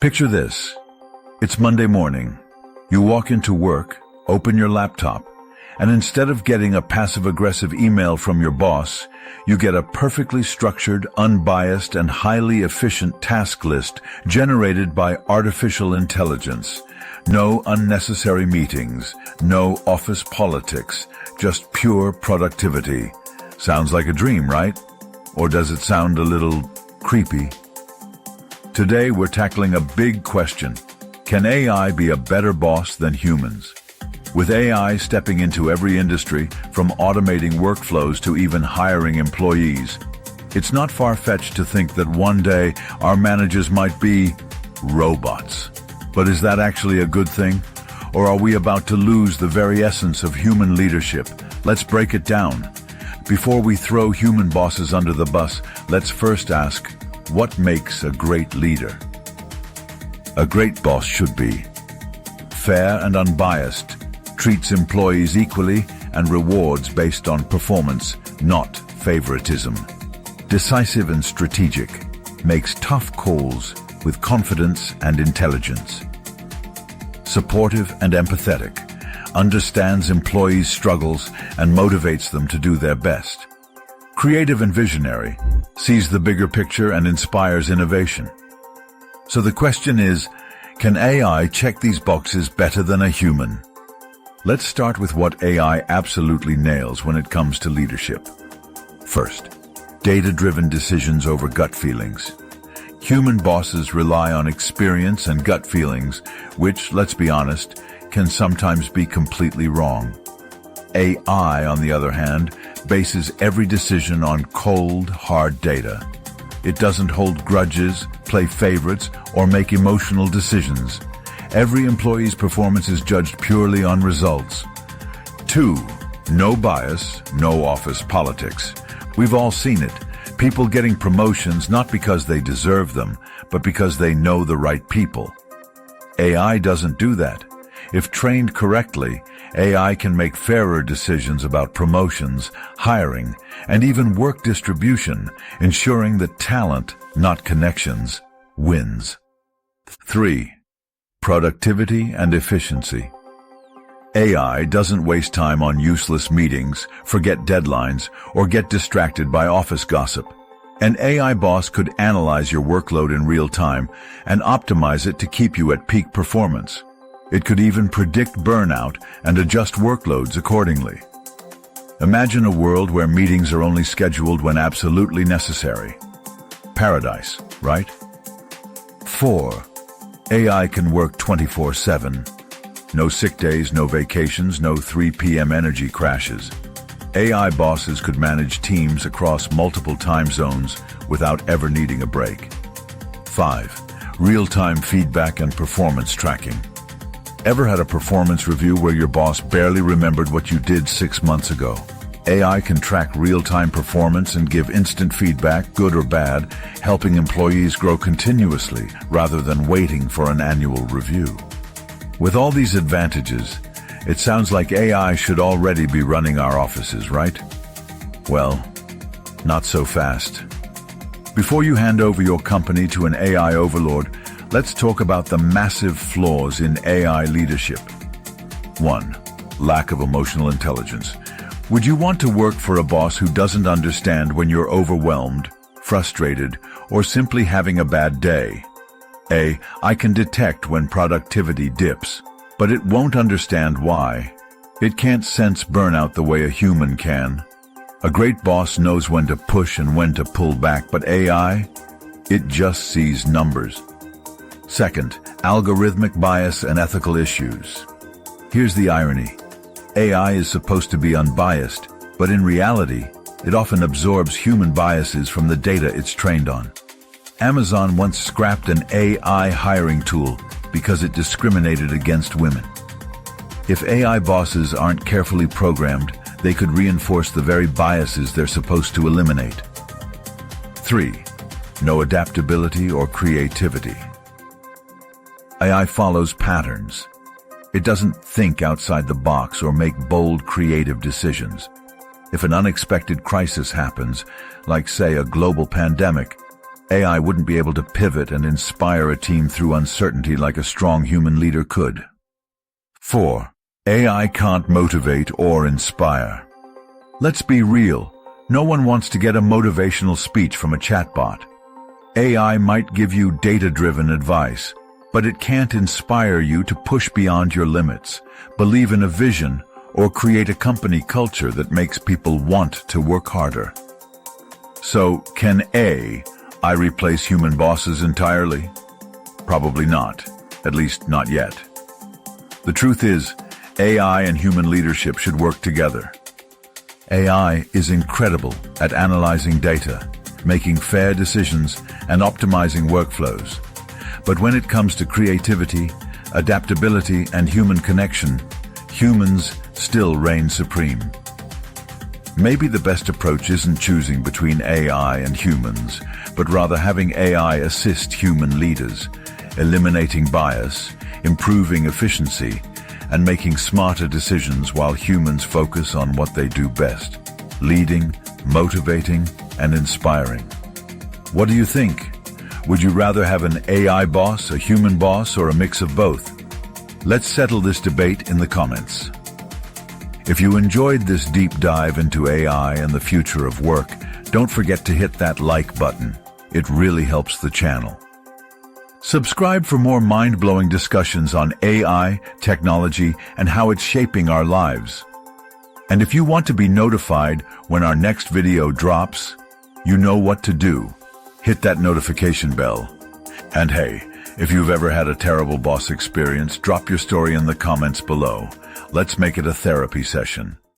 Picture this. It's Monday morning. You walk into work, open your laptop, and instead of getting a passive-aggressive email from your boss, you get a perfectly structured, unbiased, and highly efficient task list generated by artificial intelligence. No unnecessary meetings, no office politics, just pure productivity. Sounds like a dream, right? Or does it sound a little creepy? Today we're tackling a big question. Can AI be a better boss than humans? With AI stepping into every industry, from automating workflows to even hiring employees, it's not far-fetched to think that one day our managers might be robots. But is that actually a good thing? Or are we about to lose the very essence of human leadership? Let's break it down. Before we throw human bosses under the bus, let's first ask, what makes a great leader? A great boss should be fair and unbiased, treats employees equally, and rewards based on performance, not favoritism. Decisive and strategic, makes tough calls with confidence and intelligence. Supportive and empathetic, understands employees' struggles and motivates them to do their best. Creative and visionary, sees the bigger picture and inspires innovation. So the question is, can AI check these boxes better than a human? Let's start with what AI absolutely nails when it comes to leadership. First, data-driven decisions over gut feelings. Human bosses rely on experience and gut feelings, which, let's be honest, can sometimes be completely wrong. AI, on the other hand, bases every decision on cold, hard data. It doesn't hold grudges, play favorites, or make emotional decisions. Every employee's performance is judged purely on results. 2. No bias, no office politics. We've all seen it. People getting promotions not because they deserve them, but because they know the right people. AI doesn't do that. If trained correctly, AI can make fairer decisions about promotions, hiring, and even work distribution, ensuring that talent, not connections, wins. 3. Productivity and efficiency. AI doesn't waste time on useless meetings, forget deadlines, or get distracted by office gossip. An AI boss could analyze your workload in real time and optimize it to keep you at peak performance. It could even predict burnout and adjust workloads accordingly. Imagine a world where meetings are only scheduled when absolutely necessary. Paradise, right? 4. AI can work 24/7. No sick days, no vacations, no 3 p.m. energy crashes. AI bosses could manage teams across multiple time zones without ever needing a break. 5. Real-time feedback and performance tracking. Ever had a performance review where your boss barely remembered what you did 6 months ago? AI can track real-time performance and give instant feedback, good or bad, helping employees grow continuously rather than waiting for an annual review. With all these advantages, it sounds like AI should already be running our offices, right? Well, not so fast. Before you hand over your company to an AI overlord, let's talk about the massive flaws in AI leadership. 1. Lack of emotional intelligence. Would you want to work for a boss who doesn't understand when you're overwhelmed, frustrated, or simply having a bad day? I can detect when productivity dips, but it won't understand why. It can't sense burnout the way a human can. A great boss knows when to push and when to pull back, but AI, it just sees numbers. 2. Algorithmic bias and ethical issues. Here's the irony. AI is supposed to be unbiased, but in reality, it often absorbs human biases from the data it's trained on. Amazon once scrapped an AI hiring tool because it discriminated against women. If AI bosses aren't carefully programmed, they could reinforce the very biases they're supposed to eliminate. 3. No adaptability or creativity. AI follows patterns. It doesn't think outside the box or make bold, creative decisions. If an unexpected crisis happens, like say a global pandemic, AI wouldn't be able to pivot and inspire a team through uncertainty like a strong human leader could. 4. AI can't motivate or inspire. Let's be real. No one wants to get a motivational speech from a chatbot. AI might give you data-driven advice, but it can't inspire you to push beyond your limits, believe in a vision, or create a company culture that makes people want to work harder. So, can AI replace human bosses entirely? Probably not, at least not yet. The truth is, AI and human leadership should work together. AI is incredible at analyzing data, making fair decisions, and optimizing workflows. But when it comes to creativity, adaptability, and human connection, humans still reign supreme. Maybe the best approach isn't choosing between AI and humans, but rather having AI assist human leaders, eliminating bias, improving efficiency, and making smarter decisions while humans focus on what they do best: leading, motivating, and inspiring. What do you think? Would you rather have an AI boss, a human boss, or a mix of both? Let's settle this debate in the comments. If you enjoyed this deep dive into AI and the future of work, don't forget to hit that like button. It really helps the channel. Subscribe for more mind-blowing discussions on AI, technology, and how it's shaping our lives. And if you want to be notified when our next video drops, you know what to do. Hit that notification bell. And hey, if you've ever had a terrible boss experience, drop your story in the comments below. Let's make it a therapy session.